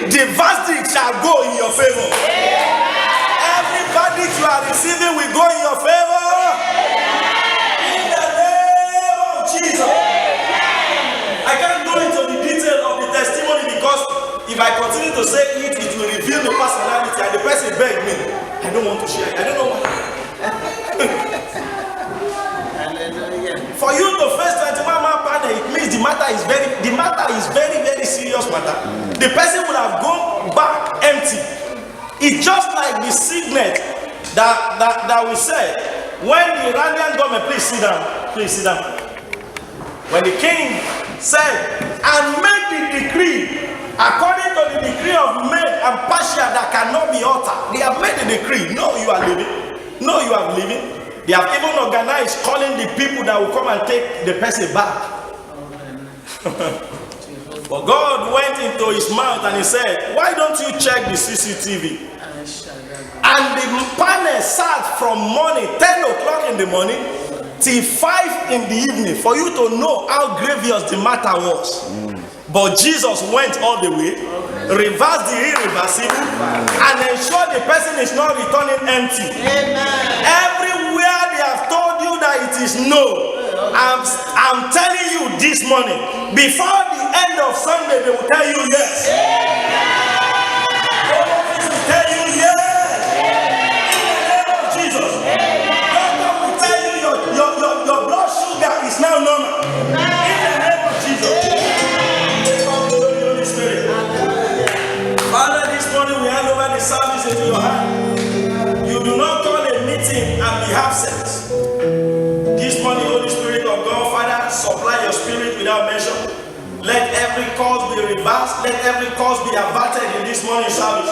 the verdict shall go in your favor. Every verdict you are receiving will go in your favor. In the name of Jesus. I can't go into the detail of the testimony because if I continue to say it, it will reveal the personality, and the person begged me. I don't want to share. I don't know why. For you to face 21-man panel, it means the matter is very, very serious matter. The person would have gone back empty. It's just like the signet that we said when the Iranian government, please sit down. When the king said and made the decree according to the decree of Med and Persia that cannot be altered, they have made the decree. No, you are living. No, you are living. They have even organized calling the people that will come and take the person back. But God went into his mouth and he said, why don't you check the CCTV? And the panel sat from morning, 10 o'clock in the morning, till 5 in the evening for you to know how grievous the matter was. But Jesus went all the way, reversed the irreversible, and ensured the person is not returning empty. Everywhere they have told you that it is no, I'm telling you this morning, before the end of Sunday, they will tell you yes. They will tell you yes. In the name of Jesus. Doctor will tell you your blood sugar is now normal. In the name of Jesus. Holy Spirit. Father, this morning we hand over the service into your hand. You do not call a meeting and be absent. This morning, Holy Spirit of God, Father, supply your spirit without measure. Let every cause be reversed. Let every cause be averted in this morning service.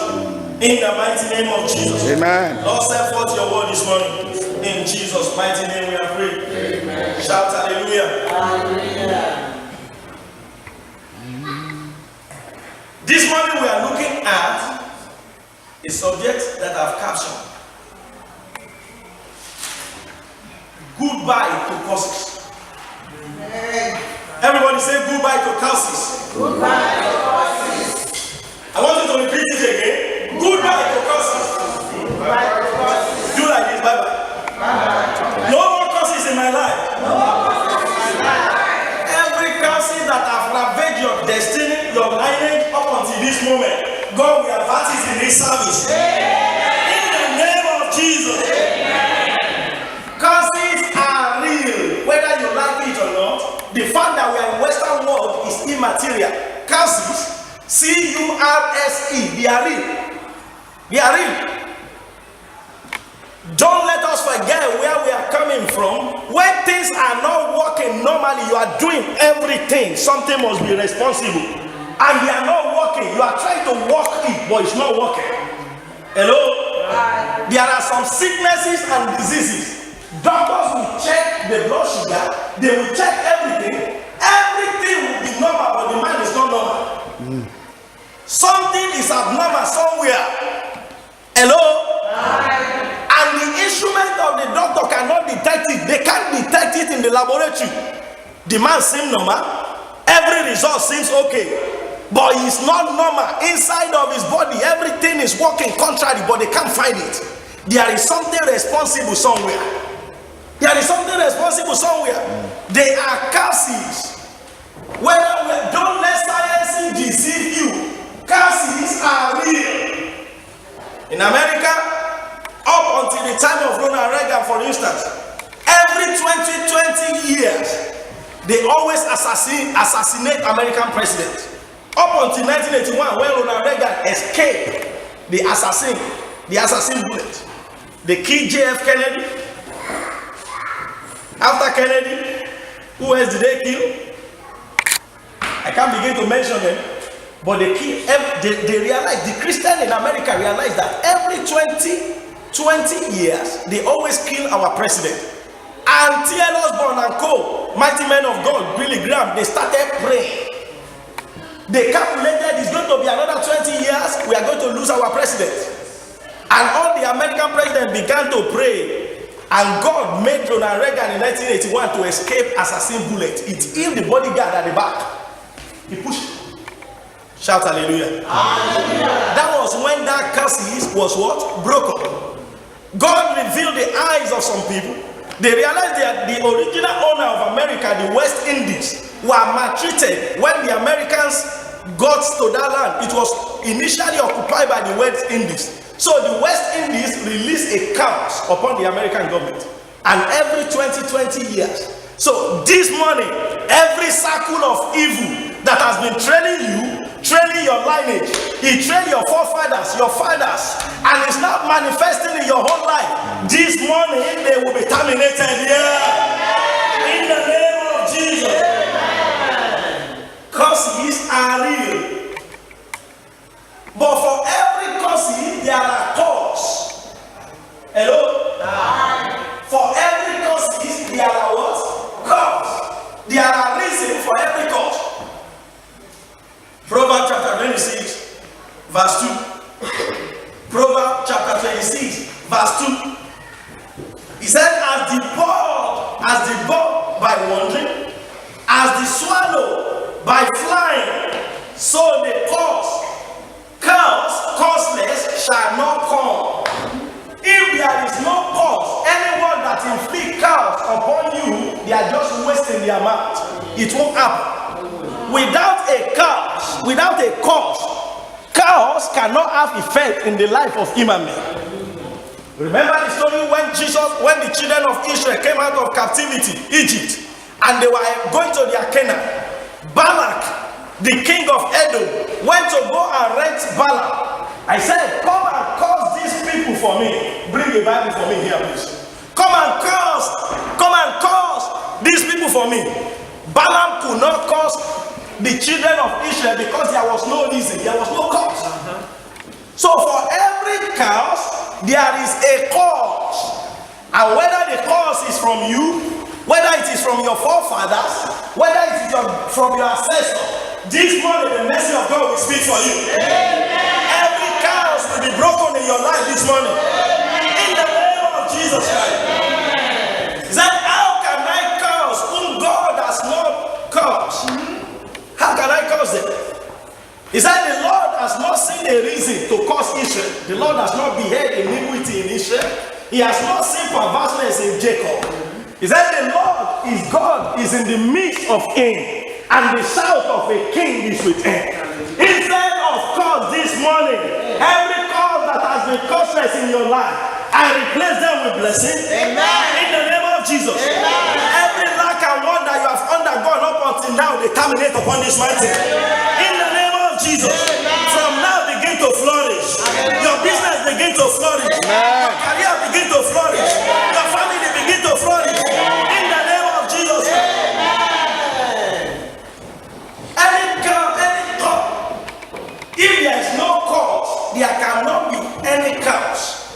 In the mighty name of Jesus. Amen. Lord, set forth your word this morning. In Jesus' mighty name we are praying. Amen. Shout hallelujah. Hallelujah. This morning we are looking at a subject that I've captioned. Goodbye to curses. Everybody say goodbye to curses. Goodbye to curses. I want you to repeat it again. Goodbye to curses. Goodbye to curses. Do like this. Bye bye. No more curses in my life. Every curse that have ravaged your destiny, your lineage up until this moment, God will avert it in this service. In the name of Jesus. Curses are real, whether you like it or not. The fact that we are in Western world is immaterial. Curses, C-U-R-S-E, they are real. They are real. Don't let us forget where we are coming from. When things are not working normally, you are doing everything. Something must be responsible. And they are not working. You are trying to work it, but it's not working. Hello? There are some sicknesses and diseases. Doctors will check the blood sugar, they will check everything. Everything will be normal, but the man is not normal. Something is abnormal somewhere. Hello? And the instrument of the doctor cannot detect it. They can't detect it in the laboratory. The man seems normal. Every result seems okay. But he's not normal. Inside of his body, everything is working contrary, but they can't find it. There is something responsible somewhere. There is something responsible somewhere. They are curses. Don't let science deceive you. Curses are real. In America, up until the time of Ronald Reagan, for instance, every 20 years, they always assassinate American presidents. Up until 1981, when Ronald Reagan escaped the assassin bullet, they killed J.F. Kennedy. After Kennedy, who else did they kill? I can't begin to mention them, but they realized, the Christians in America realized that every 20 years, they always kill our president. And T.L. Osborne and co, mighty men of God, Billy Graham, they started praying. They calculated it's going to be another 20 years, we are going to lose our president. And all the American presidents began to pray. And God made Ronald Reagan in 1981 to escape assassin bullet. It killed the bodyguard at the back. He pushed it. Shout hallelujah. Hallelujah. That was when that curse was what? Broken. God revealed the eyes of some people. They realized that the original owner of America, the West Indies, were maltreated when the Americans got to that land. It was initially occupied by the West Indies. So the West Indies released a curse upon the American government. And every 20 years. So this morning, every circle of evil that has been trailing your lineage, it trained your forefathers, your fathers, and it's not manifesting in your whole life. This morning, they will be terminated here. In the name of Jesus. Curses are real. But for every curse, there are cause. Hello? For every cause, there are what? Cause. There are reasons for every cause. Proverbs chapter 26, verse 2. Proverbs chapter 26, verse 2. He said, as the bird by wandering, as the swallow by flying, so the causeless shall not come. If there is no cause, anyone that inflicts curse upon you, they are just wasting their mouth. It won't happen. Without a cause, chaos cannot have effect in the life of human being. Remember the story when the children of Israel came out of captivity, Egypt, and they were going to their Canaan. Balak, the king of Edom, went to go and rent Balaam. I said, come and curse these people for me. Bring a Bible for me here, please. Come and curse these people for me. Balaam could not curse the children of Israel because there was no reason, there was no cause. So for every cause, there is a cause. And whether the cause is from you, whether it is from your forefathers, whether it is from your ancestors, this morning the mercy of God will speak for you. Amen. Every cause will be broken in your life this morning. Amen. In the name of Jesus Christ. Then how can I curse whom God has not cursed? How can I curse them? He said the Lord has not seen a reason to curse Israel. The Lord has not beheld iniquity in Israel. He has not seen perverseness in Jacob. He said the Lord is God, is in the midst of him, and the shout of a king is with him. Instead of curse this morning, every cause that has been curseless in your life, I replace them with blessing. Amen. In the name of Jesus. Amen. Every lack and want that you have undergone up until now, they terminate upon this mountain. In the name of Jesus. Amen. From now begin to flourish. Amen. Your business begin to flourish. Amen. Your career begin to flourish. Amen. Your family begin to flourish. Amen. In the name of Jesus. Amen. Any cause, if there is no cause, there cannot be any cause.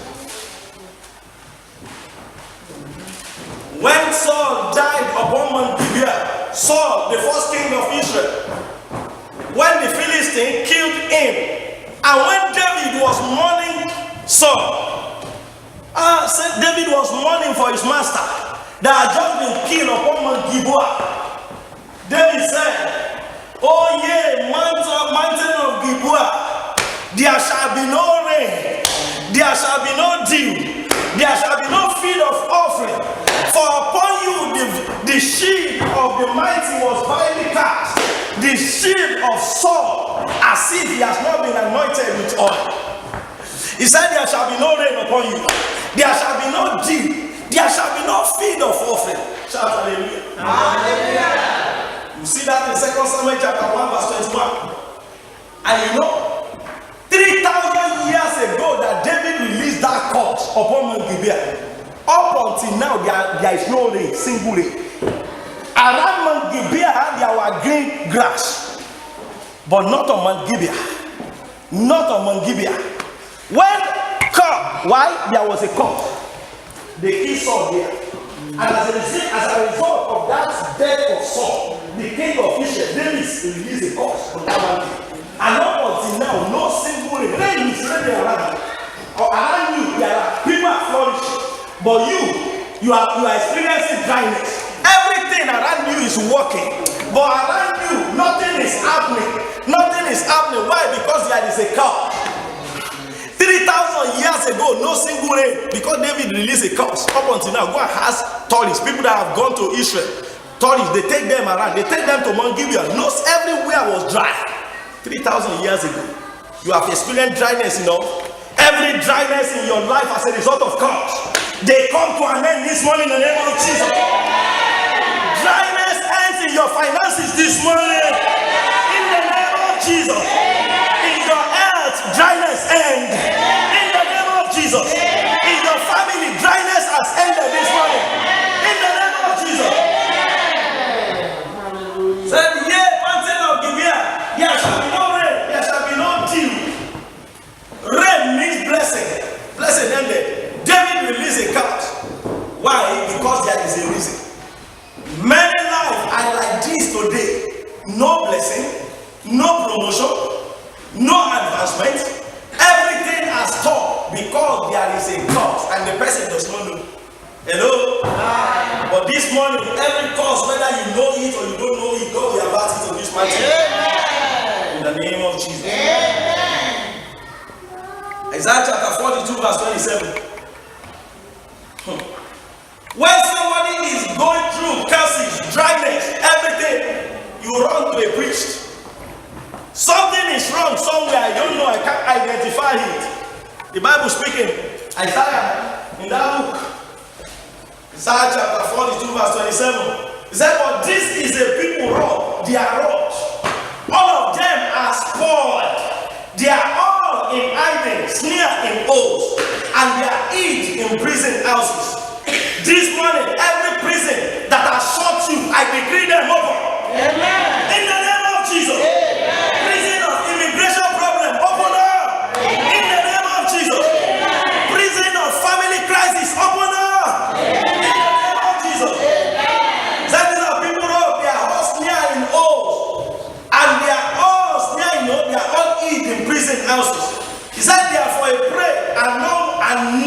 When Saul died upon Mount Gibeah, Saul, the first king of Israel, when the Philistine killed him, and when David was mourning Saul, David was mourning for his master that had just been killed upon Mount Gibeah. David said, "Oh yea, mountain of Gibeah, there shall be no rain, there shall be no dew, there shall be no feed of offering. For upon you the shield of the mighty was vilely cast, the shield of Saul, as if he has not been anointed with oil." He said, there shall be no rain upon you, there shall be no dew, there shall be no feed of offering. Shout hallelujah. Hallelujah. You see that in 2 Samuel chapter 1 verse 21. And you know, 3,000 years ago that David released that curse upon Mount Gibeah. Up until now, there is no rain, single rain. Around Mount Gibeah, there were green grass, but not on Mount Gibeah. Not on Mount Gibeah. Why? There was a curse. They killed Saul there. And as a result of that death of Saul, the king of Israel, David released a curse on that mountain. And up until now, no single rain. Rain is raining around. Or around you, there are people are flourishing. But you are experiencing dryness. Everything around you is working, but around you, nothing is happening. Nothing is happening. Why? Because there is a curse. 3,000 years ago, no single rain, because David released a curse. Up until now, go and ask tourists, people that have gone to Israel. Tourists, they take them around, they take them to Mount Gibeon. Knows everywhere was dry. 3,000 years ago, you have experienced dryness, Every dryness in your life as a result of curse, they come to an end this morning in the name of Jesus. Dryness ends in your finances this morning in the name of Jesus. In your health, dryness ends in the name of Jesus. In your family, dryness has ended this morning in the name of Jesus. Said, mountain of Gibeon, there shall be no rain, there shall be no dew. Rain means blessing. Blessing ended. David released a curse. Why? Because there is a reason. Many lives are like this today. No blessing, no promotion, no advancement. Everything has stopped because there is a curse and the person does not know. Hello? But this morning, every curse, whether you know it or you don't know it, God will avert it on this mountain. In the name of Jesus. Isaiah chapter 42 verse 27. When somebody is going through curses, dryness, everything, you run to a priest. Something is wrong somewhere, I don't know, I can't identify it. The Bible speaking, Isaiah, in that book, Isaiah chapter 42 verse 27. He said, but this is a people wrong, they are wrought. All of them are spoiled. They are all in hiding, snare in holes, and they are hid in prison houses. This morning, every prison that has shut you, I decree them open. Amen. In the name of Jesus. Amen. Prison of immigration problem, open up. Amen. In the name of Jesus. Amen. Prison of family crisis, open up. Amen. In the name of Jesus. That is how people know they are all snare in holes, and they are all snare in holes, they are all hid in prison houses. He said, therefore, I pray and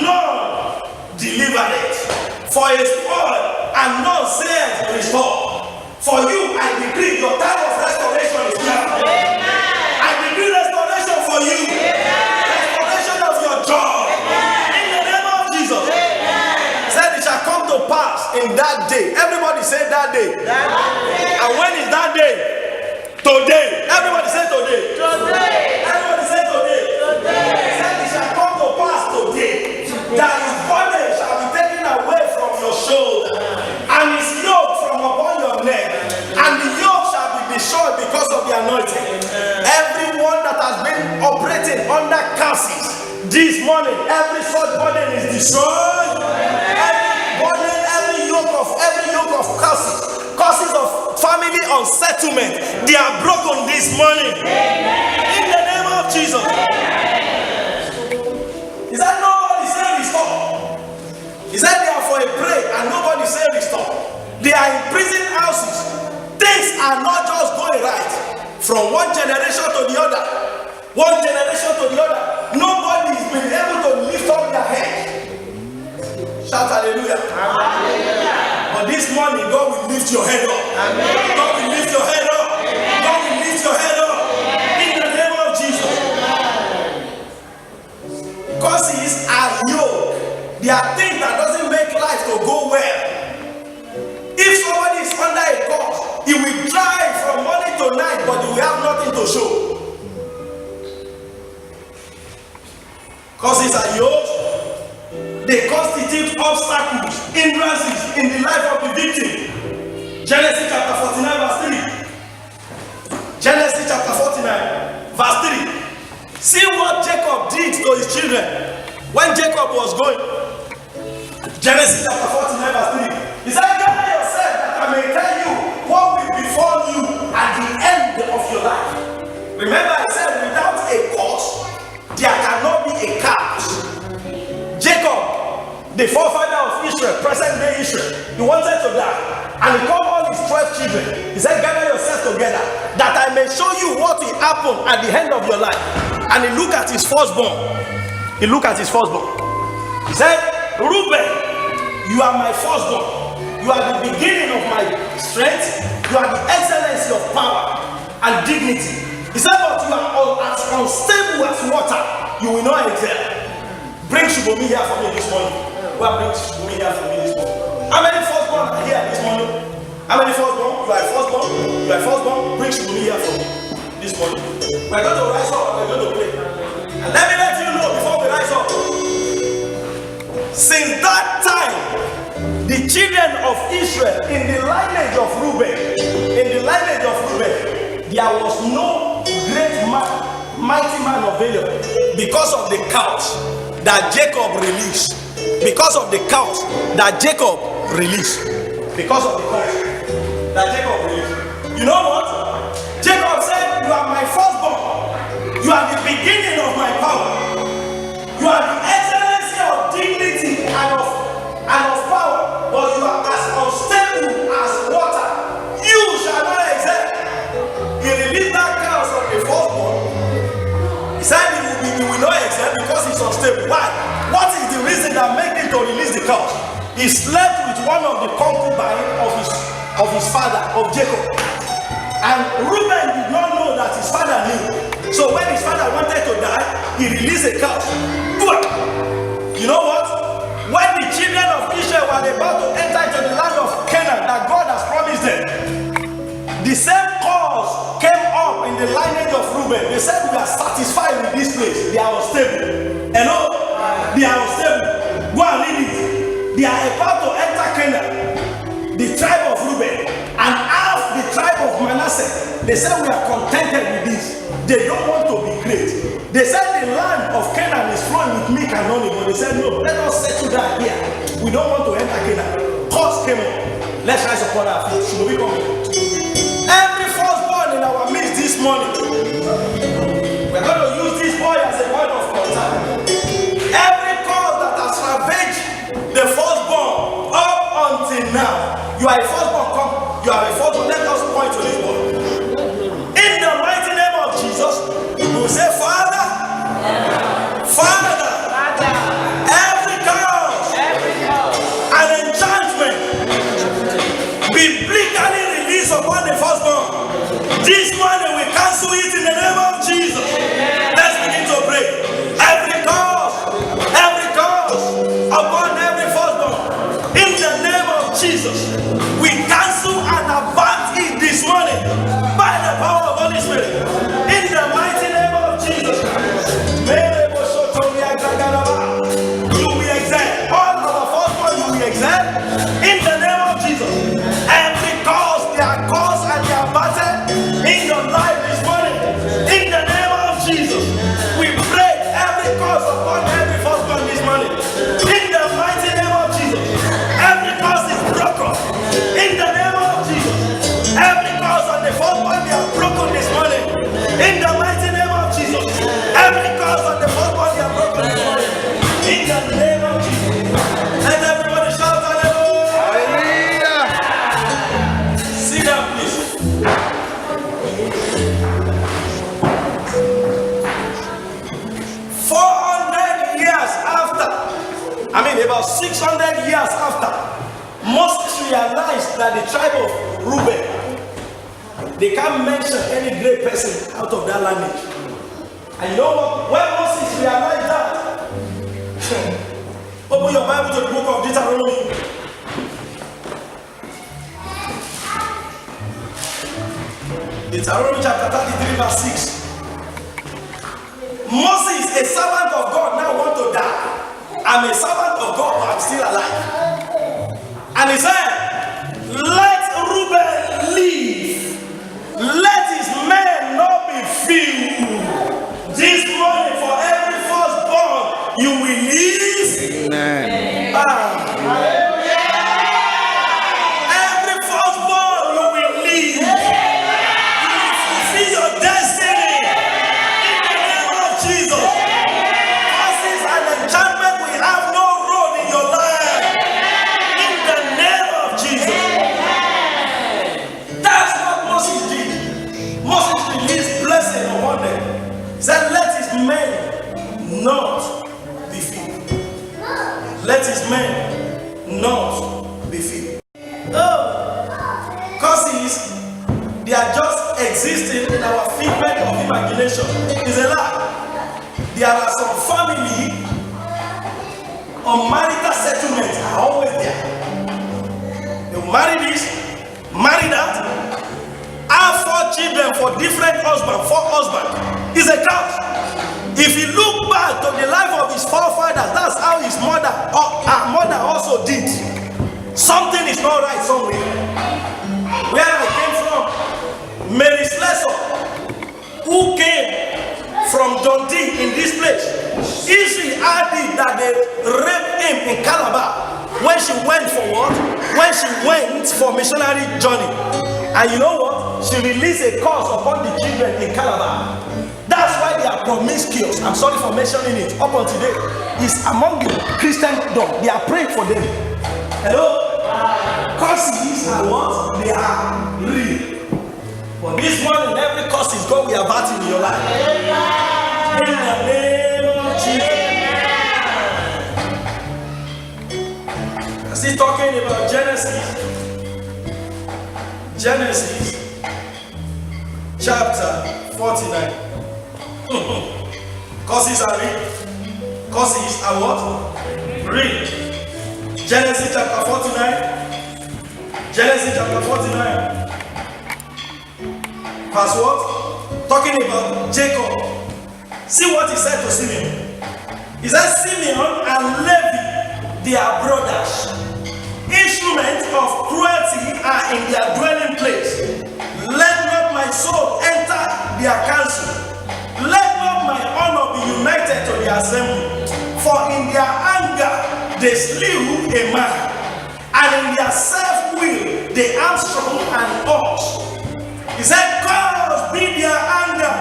none deliver it. For a spoil and none says restore. For you, I decree your time of restoration is now. Amen. I decree restoration for you. Amen. Restoration of your job. Amen. In the name of Jesus. Amen. Said it shall come to pass in that day. Everybody say that day. That day. And when is that day? Today. Everybody say today. Today. Everybody say today. Today. Said it shall come to pass today. That his bondage shall be taken away from your shoulder, and his yoke from upon your neck, and the yoke shall be destroyed because of the anointing. Everyone that has been operating under curses this morning, every such burden is destroyed. Every yoke of curses of family unsettlement, they are broken this morning. In the name of Jesus. Is that no? He said, therefore, I pray, and nobody say restore. They are in prison houses. Things are not just going right from one generation to the other. One generation to the other. Nobody has been able to lift up their head. Shout hallelujah. Hallelujah. But this morning, God will lift your head up. Amen. God will lift your head up. Amen. God will lift your head up. Amen. In the name of Jesus. Because He is our yoke. There are things that doesn't make life to go well. If somebody is under a curse, he will drive from morning to night, but he will have nothing to show. Curses are yoke. They constitute obstacles, hindrances in the life of the victim. Genesis chapter 49 verse 3. Genesis chapter 49 verse 3. See what Jacob did to his children when Jacob was going. Genesis chapter 49 verse 3. He said, gather yourself that I may tell you what will befall you at the end of your life. Remember, I said, without a cause, there cannot be a curse. Jacob, the forefather of Israel, present day Israel, he wanted to die. And he called all his 12 children. He said, gather yourselves together that I may show you what will happen at the end of your life. And he looked at his firstborn. He looked at his firstborn. He said, Reuben, you are my firstborn. You are the beginning of my strength. You are the excellency of power and dignity. He said, but you are as unstable as water, you will not excel. Bring Shubomi here for me this morning. Go and bring Shubomi here for me this morning. How many firstborn are here this morning? How many firstborn? You are a firstborn? You are a firstborn? Bring Shubomi here for me this morning. We are going to rise up and we are going to play. And let me let you know before we rise up. Since that time, the children of Israel in the lineage of Reuben, there was no great man, mighty man available because of the cows that Jacob released. Because of the cows that Jacob released. Because of the cows that Jacob released. You know what? Jacob said, you are my firstborn. You are the beginning of my power. You are the excellency of dignity and of power. But you are as unstable as water. You shall not excel. He released that cows on the firstborn. He said he will not excel because he's unstable. Why? What is the reason that made him to release the cows? He slept with one of the concubines of his father, of Jacob. And Reuben did not know that his father knew. So when his father wanted to die, he released a cow. You know what? When the children of Israel were about to enter into the land of Canaan that God has promised them, the same cause came up in the lineage of Reuben. They said, we are satisfied with this place. They are unstable. Hello? They are unstable. Go and read it. They are about to enter Canaan, the tribe of Reuben, and half the tribe of Manasseh. They said, we are contented with this. They don't want to be great. They said the land of Canaan is flowing with milk and honey, but they said, no, let us settle down here. We don't want to enter Canaan. Cause came up. Let's rise upon our feet. Should we come? Every firstborn in our midst this morning, we're going to use this boy as a point of contact. Every cause that has ravaged the firstborn up until now, you are a firstborn. Come, you are a firstborn. Let us point to this boy. In the mighty name of Jesus, we will say, Father, Father, every cause and enchantment biblically released upon the firstborn. This morning we cancel it in the name of Jesus. Let's begin to pray. Every cause upon every firstborn, in the name of Jesus, we cancel and avert it this morning by the power of Holy Spirit. In the mighty name of Jesus, you will excel. All our firstborn, you will excel. In the name of Jesus, every cause, their cause and their battle in your life this morning. In the name of Jesus, we break every cause upon every firstborn this morning. In the mighty name of Jesus, every cause is broken. In the name of Jesus, every cause on the firstborn, they are broken this morning. In the mighty name of Jesus, every cause on the firstborn, they are broken this morning. In the name of Jesus, let everybody shout hallelujah. Sit down, please. 400 years after, about 600 years after, Moses realized that the tribe of Reuben, they can't mention any great person out of that lineage. And you know what? When Moses realized that, open your Bible to the book of Deuteronomy. Deuteronomy chapter 33 verse 6. Moses, a servant of God, now want to die. I'm a servant of God, but I'm still alive. And he said, let Reuben live. Let his men not be few. This morning for every firstborn, you will live. Amen. Every firstborn, you will live. You will fulfill your destiny. In the name of Jesus. Curses and enchantment will have no role in your life. In the name of Jesus. That's what Moses did. Moses released blessing upon them. He said, let his men not be few. Let his men not be few. Oh, curses, they are just existing in our figment of nation. It's a lie. There are some family on marital settlements are always there. They marry this, marry that, have 4 children for different husbands, 4 husbands. It's a curse. If you look back to the life of his forefathers, that's how his mother or her mother also did. Something is not right somewhere. Where I came from, Mary Slessor, who came from Dundee in this place, if she had it that they raped him in Calabar when she went for what? When she went for missionary journey. And you know what? She released a curse upon the children in Calabar. That's why they are promiscuous. I'm sorry for mentioning it. Up until today, it's among the Christendom. They are praying for them. Hello? Curses are what? They are real. But this morning, every curse is God we are batting in your life. In the name of Jesus. I'm still talking about Genesis. Genesis chapter 49. Curses are real. Curses are what? Real. Genesis chapter 49. Genesis chapter 49. Verse what? Talking about Jacob. See what he said to Simeon. He said, Simeon and Levi, they are brothers. Instruments of cruelty are in their dwelling place. Let not my soul enter their council. Let not my honor be united to the assembly. For in their anger they slew a man, and in their self-will they armed strong and ox. He said, cause be their anger,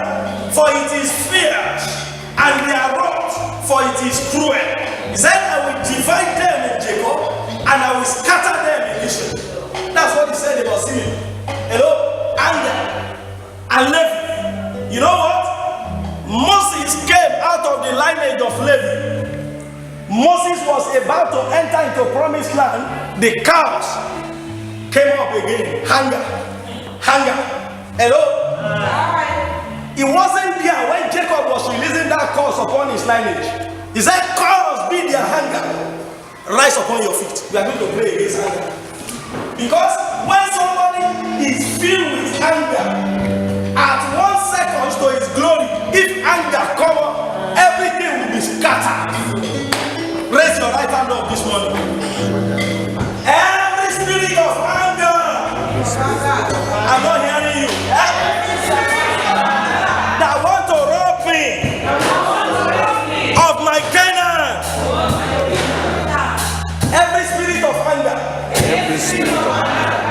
for it is fierce, and their wrath, for it is cruel. He said, I will divide them in Jacob, and I will scatter them in Israel. That's what he said about Simeon. Hello? Anger and Levi. You know what? Moses came out of the lineage of Levi. Moses was about to enter into promised land. The cows came up again. Hunger. Hello? He wasn't there when Jacob was releasing that curse upon his lineage. He said, curse be their hunger. Rise upon your feet. We are going to pray against anger. Because when somebody is filled with anger, at 1 second to his glory, if anger comes up, everything will be scattered. Raise your right hand up this morning. Every spirit of anger, I'm not hearing you. That want to rob me of my Canaan. Every spirit of anger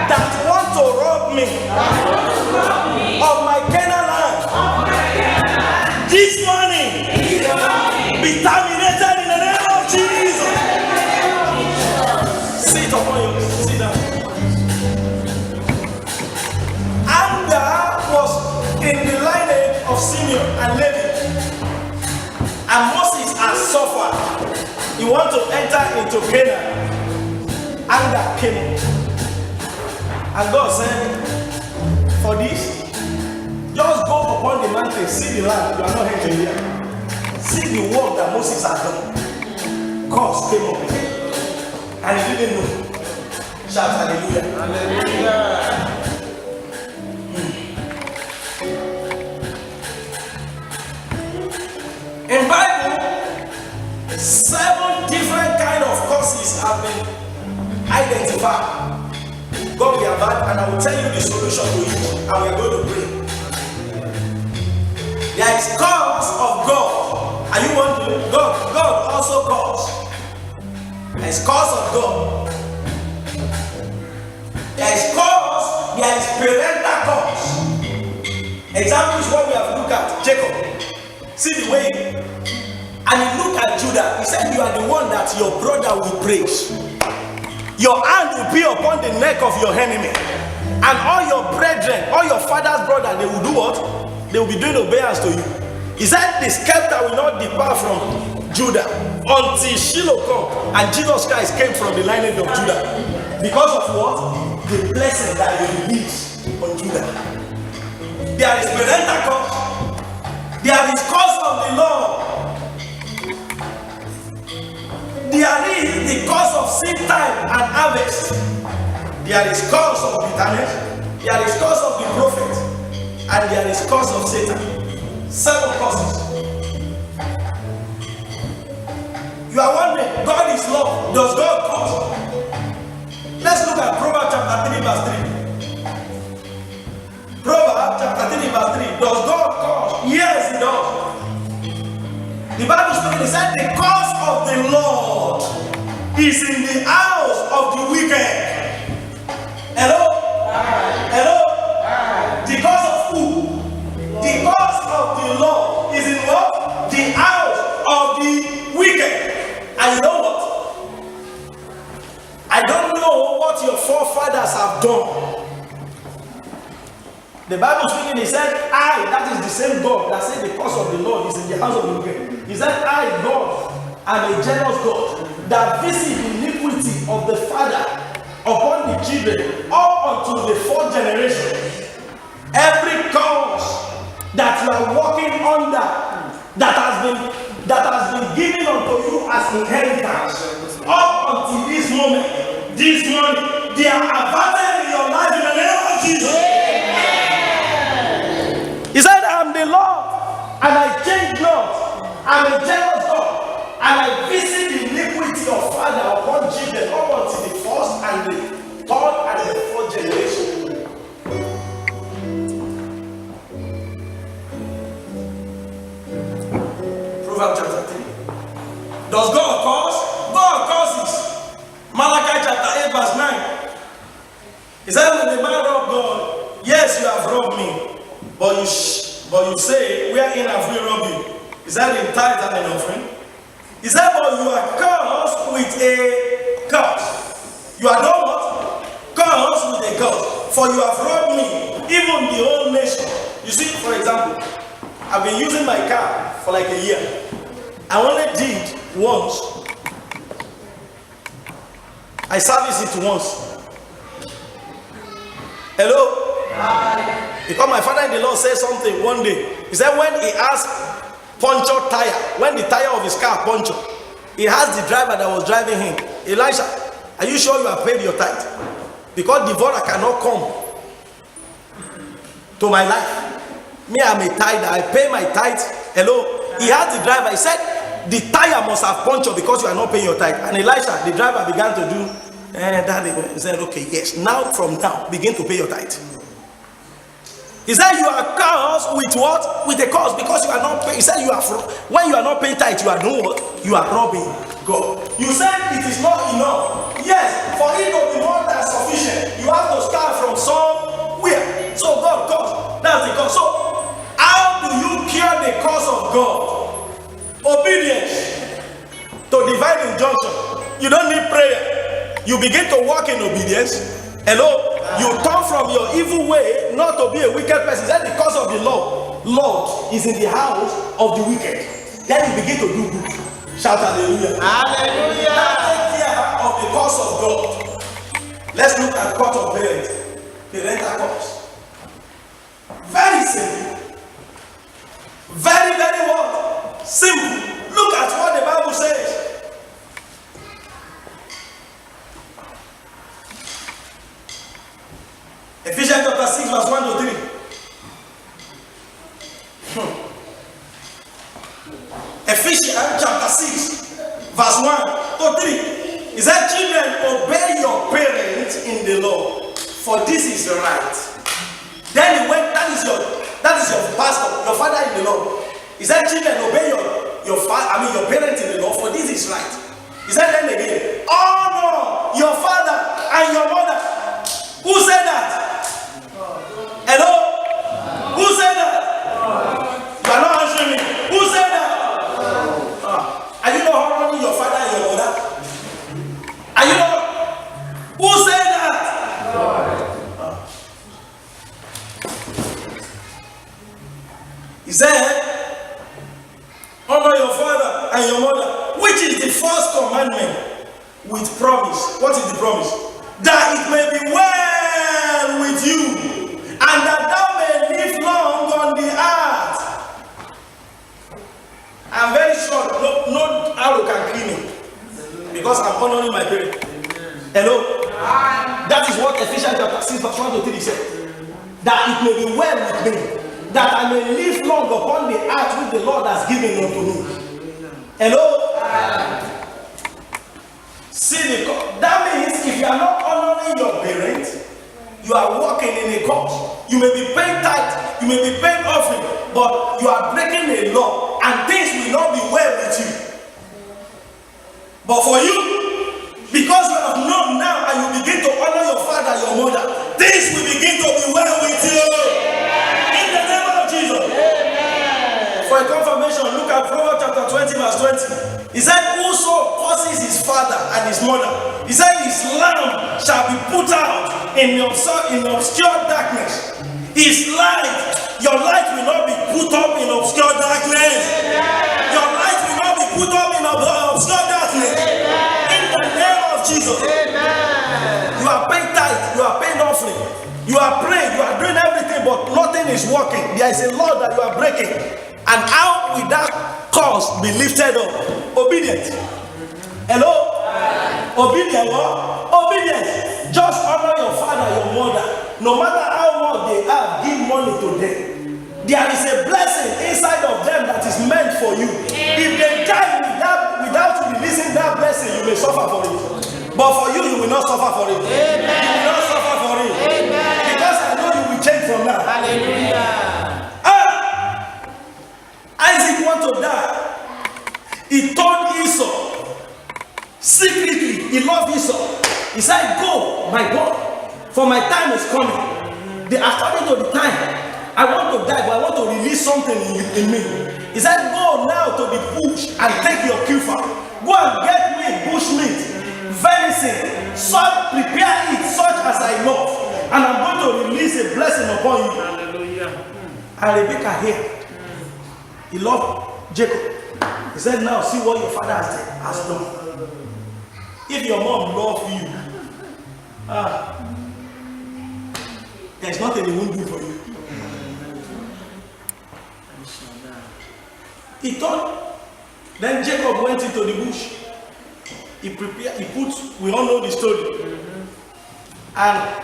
that want to rob me of my Canaan land, this morning be terminated in the name of Jesus. Sit upon you. Sit down. Anger was in the lineage of Simeon and Levi, and Moses has suffered. He wants to enter into Canaan. Anger came up, and God said, for this, just go upon the mountain, see the land. You are not entering here. See the work that Moses has done. God came up again, and he didn't know. Shout hallelujah. Hallelujah. In Bible, 7 different kind of curses have been identified. God we have had, and I will tell you the solution to it, and we are going to pray. There is curse of God. Are you wondering? God also curse. There is curse of God. There is curse. There is parental curse. Example is what we have looked at. Jacob. See the way, and he looked at Judah. He said, you are the one that your brother will praise. Your hand will be upon the neck of your enemy, and all your brethren, all your father's brother, they will do what? They will be doing obedience to you. He said the scepter will not depart from Judah until Shiloh come, and Jesus Christ came from the lineage of Judah. Because of what? The blessing that he released on Judah. There is parental curse. There is cause of the law. There is the cause of seed time and harvest. There is cause of bitterness. There is cause of the prophet. And there is cause of Satan. 7 causes. You are wondering, God is love. Does God cause? Let's look at Proverbs chapter 3 verse 3. Proverbs chapter 3 verse 3. Does God cause? Yes, He does. The Bible speaking, it said the cause of the Lord is in the house of the wicked. Hello? Hello? The cause of who? The cause of the Lord is in what? The house of the wicked. And you know what? I don't know what your forefathers have done. The Bible speaking, he said, that is the same God that said the cause of the Lord is in the house of the wicked. He said, God, am a jealous God that visit the iniquity of the father upon the children up unto the 4th generation. Every cause that you are walking under that has been given unto you as inheritance up until this moment, this morning, they are averted in your life in the name of Jesus. He said, I am the Lord, and I change not. I am a jealous God, and I visit the iniquity of father upon children up until the 1st and the 3rd and the 4th generation. Proverbs chapter 3. Does God cause? God causes. Malachi chapter 8 verse 9. He said, when the man robbed God, yes, you have robbed me, but you say, wherein have we robbed you? Is that in tithe and in offering? He said, but you are cursed with a curse. You are not what? Cursed with a curse. For you have robbed me, even the whole nation. You see, for example, I've been using my car for like a year. I only did once. I serviced it once. Hello? Because my father-in-law said something one day. He said when he asked puncture tire, when the tire of his car puncture, he asked the driver that was driving him, Elisha, are you sure you have paid your tithe? Because devourer cannot come to my life. Me, I'm a tither. I pay my tithe. Hello? He asked the driver, he said, the tire must have punctured because you are not paying your tithe. And Elisha, the driver, began to do that. He said, okay, yes. Now, from now, begin to pay your tithe. He said, you are cursed with what? With a curse because you are not paying. He said, when you are not paying tithe, you are doing what? You are robbing God. You said it is not enough. Yes, for it to be more than sufficient, you have to start from somewhere. So God curse. That's the curse. So how do you cure the curse of God? Obedience to divine injunction. You don't need prayer. You begin to walk in obedience. Hello? You turn from your evil way not to be a wicked person. That's the cause of the Lord. Lord is in the house of the wicked. Then you begin to do good. Shout hallelujah. Hallelujah. Now take care of the cause of God. Let's look at court of parents. Parental cause. Very simple. Very, very what? Simple. Look at what the Bible says. Ephesians chapter 6 verse 1 to 3. Ephesians chapter 6 verse 1 to 3. It said, children, obey your parents in the Lord, for this is right. Then he went, that is your pastor, your father in the Lord. He said, children, obey your parents in the Lord, for this is right. He said then again, honor your father and your mother. Who said that? Hello? Who said that? You are not answering me. Who said that? Are you not honoring your father and your mother? Are you not? Who said that? He said, honor your father and your mother, which is the first commandment with promise. What is the promise? That it may be well with you, and that thou may live long on the earth. arrow can kill me because I'm honoring my parents. Hello? That is what Ephesians chapter 6 verse 1 to 3 said. That it may be well with me, that I may live long upon the earth which the Lord has given unto me. Hello? See, that means if you are not honoring your parents, you are walking in a cause. You may be paying tithe, you may be paying offering, but you are breaking a law and things will not be well with you. But for you, because you have known now and you begin to honor your father, your mother, things will begin to be well with you. In the name of Jesus. For a confirmation, look at Proverbs chapter 20 verse 20. He said, whoso curses his father and his mother, he said his lamp shall be put out in obscure darkness. His light, your light will not be put up in obscure darkness. Your light will not be put up in obscure darkness. In the name of Jesus. You are paying tithe, you are paying offering, you are praying, you are doing everything, but nothing is working. There is a law that you are breaking. And how will that cause be lifted up? Obedience. Hello? Obedience. What? Obedience. Just honor your father, your mother. No matter how much they have, give money to them. There is a blessing inside of them that is meant for you. If they die without releasing that blessing, you may suffer for it. But for you, you will not suffer for it. Amen. You will not suffer for it. Amen. Because I know you will change from now. Hallelujah. Isaac wanted to die. He told Esau secretly, he loved Esau. He said, go, my God, for my time is coming. According to the time, I want to die, but I want to release something in me. He said, go now to the bush and take your kufa. Go and get me bush meat, venison, prepare it such as I love, and I'm going to release a blessing upon you. Hallelujah. And Rebekah here, he loved Jacob. He said, now see what your father has done. If your mom loves you, there's nothing he won't do for you. He thought, then Jacob went into the bush. He prepared, we all know the story. And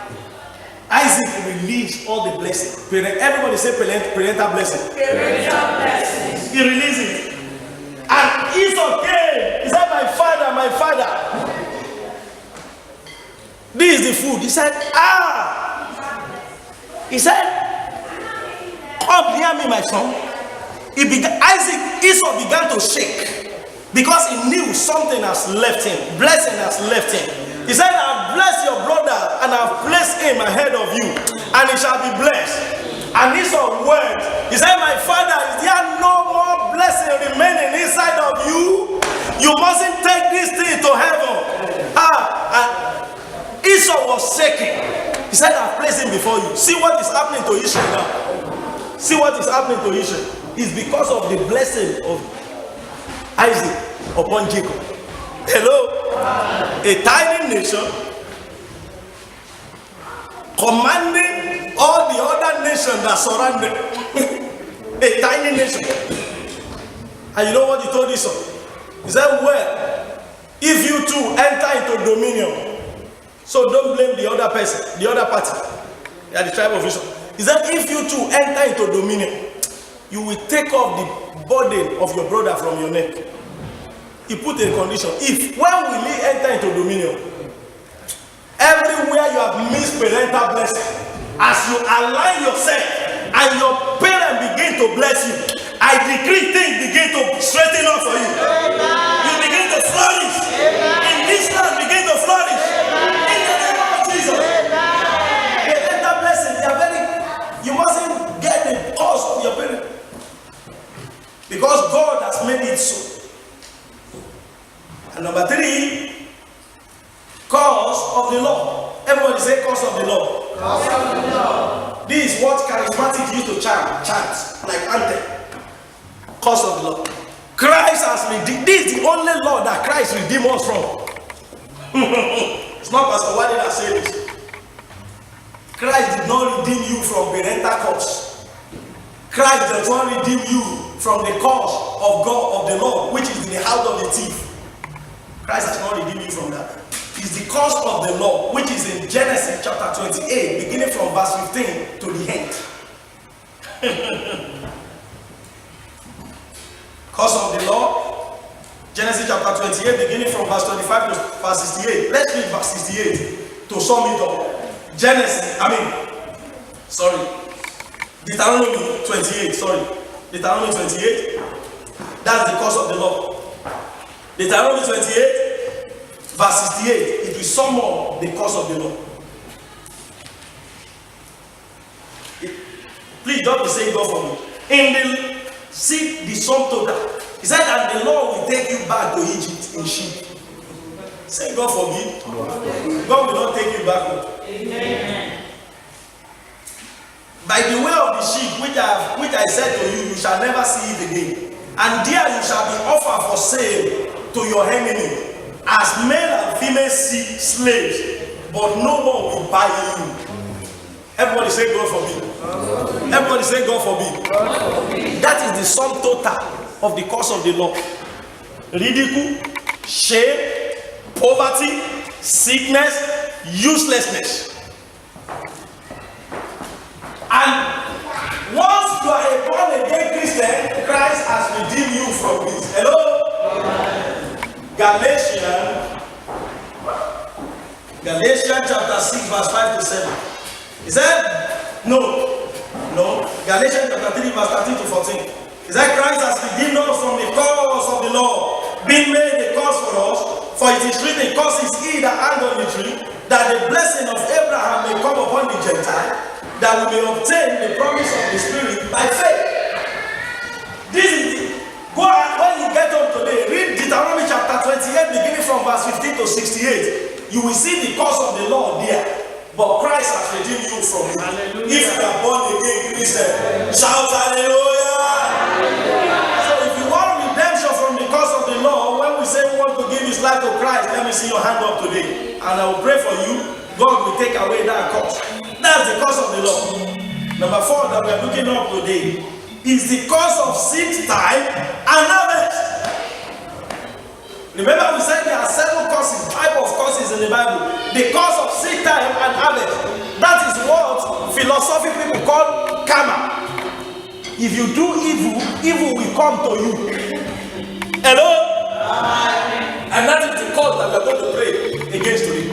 Isaac released all the blessings. Everybody say parental blessing. Parental blessing. He released it. And Esau came. He said, my father. This is the food. He said, He said, come near me, my son. Esau began to shake because he knew something has left him. Blessing has left him. He said, I've blessed your brother and I've placed him ahead of you, and he shall be blessed. And Esau went. He said, my father, is there no more blessing remaining inside of you? You mustn't take this thing to heaven. And Esau was shaking. He said, I've placed him before you. See what is happening to Israel now. See what is happening to Israel. It's because of the blessing of Isaac upon Jacob. Hello? A tiny nation commanding all the other nations that surrounded. A tiny nation. And you know what he told Esau? He said, well, if you two enter into dominion, so don't blame the other person, the other party. They are the tribe of Esau. He said, if you two enter into dominion, you will take off the burden of your brother from your neck. He put a condition. When will he enter into dominion? Everywhere you have missed parental blessing, as you align yourself and your parents begin to bless you, I decree things begin to straighten up for you. Amen. You begin to flourish. Amen. In this land, begin to flourish. Amen. In the name of Jesus. Parental blessing, you mustn't get the cause of your parents. Because God has made it so. And number 3, cause of the law. Everybody say cause of the law. Cause of the law. This is what charismatic used to chant like anthem. Cause of the law. Christ has redeemed. This is the only law that Christ redeemed us from. It's not Pastor Wadi that said this. Christ did not redeem you from parental curse. Christ does not redeem you from the curse of God, of the law, which is in the heart out of the thief. Christ has not redeemed you from that. It's the cause of the law, which is in Genesis chapter 28, beginning from verse 15 to the end. Cause of the law, Genesis chapter 28, beginning from verse 25 to verse 68. Let's read verse 68 to sum it up. Deuteronomy 28, Deuteronomy 28. That's the cause of the law. Deuteronomy 28, verse 68. It will sum up the cause of the law. Please don't be saying God for me. See the sum total. He said that the Lord will take you back to Egypt in sheep. Say God forbid. God will not take you back. Amen. By the way of the sheep, which I said to you, you shall never see it again. And there you shall be offered for sale to your enemy as male and female slaves, but no one will buy you. Everybody say God forbid. Everybody say God forbid. That is the sum total of the cause of the law. Ridicule, shame, poverty, sickness, uselessness. And once you are a born again Christian, Christ has redeemed you from this. Hello? Galatians chapter 6, verse 5 to 7. He said, no. Galatians chapter 3, verse 13 to 14. He said, Christ has redeemed us from the cause of the law, being made a cause for us. For it is written, curses he that hang on the tree, that the blessing of Abraham may come upon the Gentile, that we may obtain the promise of the Spirit by faith. This is the, go on, when you get up today, read Deuteronomy chapter 28, beginning from verse 15 to 68. You will see the cause of the law there. But Christ has redeemed you from it. Hallelujah. If you are born again Christian, shout hallelujah. So if you want redemption from the cause of the law, when we say we want to give his life to Christ, let me see your hand up today. And I will pray for you. God will take away that cause. That's the cause of the law. Number 4 that we are looking up today is the cause of seed time and harvest. Remember we said there are 7 type of causes in the Bible. The cause of seed time and harvest. That is what philosophy people call karma. If you do evil, evil will come to you. Hello? And that is the cause that we are going to pray against today.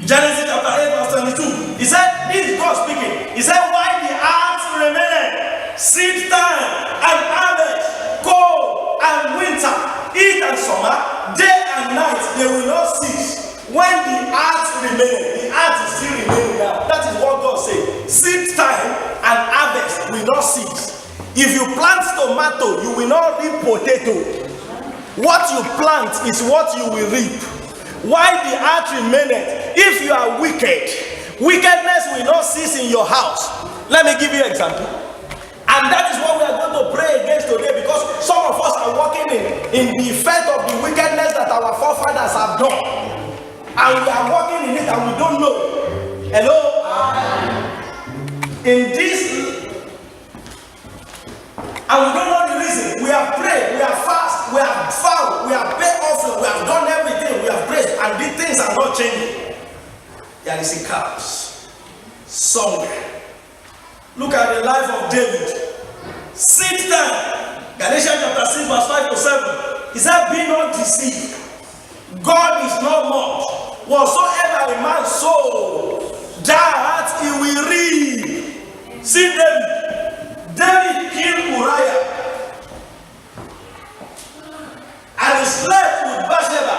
Genesis chapter 8 verse 22. He said, this is God speaking. He said, why the earth remaineth, seed time and harvest, cold and winter, heat and summer, day and night, they will not cease. When the earth remaineth, the earth is still remaining now. That is what God said. Seed time and harvest will not cease. If you plant tomato, you will not reap potato. What you plant is what you will reap. Why the earth remaineth? If you are wicked, wickedness will not cease in your house. Let me give you an example. And that is what we are going to pray against today, because some of us are walking in the effect of the wickedness that our forefathers have done. And we are walking in it and we don't know. Hello? In this, and we don't know the reason. We have prayed, we have fasted, we have vowed, we have paid offering, we have done everything, we have prayed, and these things are not changing. There is a chaos somewhere. Look at the life of David. Seed time. Galatians chapter 6 verse 5 to 7. He said, be not deceived. God is not mocked. Whatsoever a man sow, that he will reap. See David. David killed Uriah. And he slept with Bathsheba.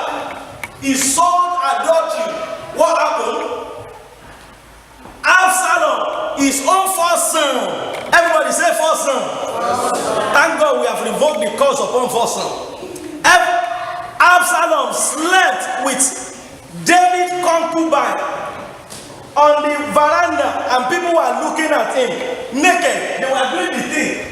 He sold adultery. What happened? Absalom, his own first son. Everybody say first son. Thank God we have revoked the curse upon first son. Absalom slept with David's concubine on the veranda, and people were looking at him naked. They were doing the thing.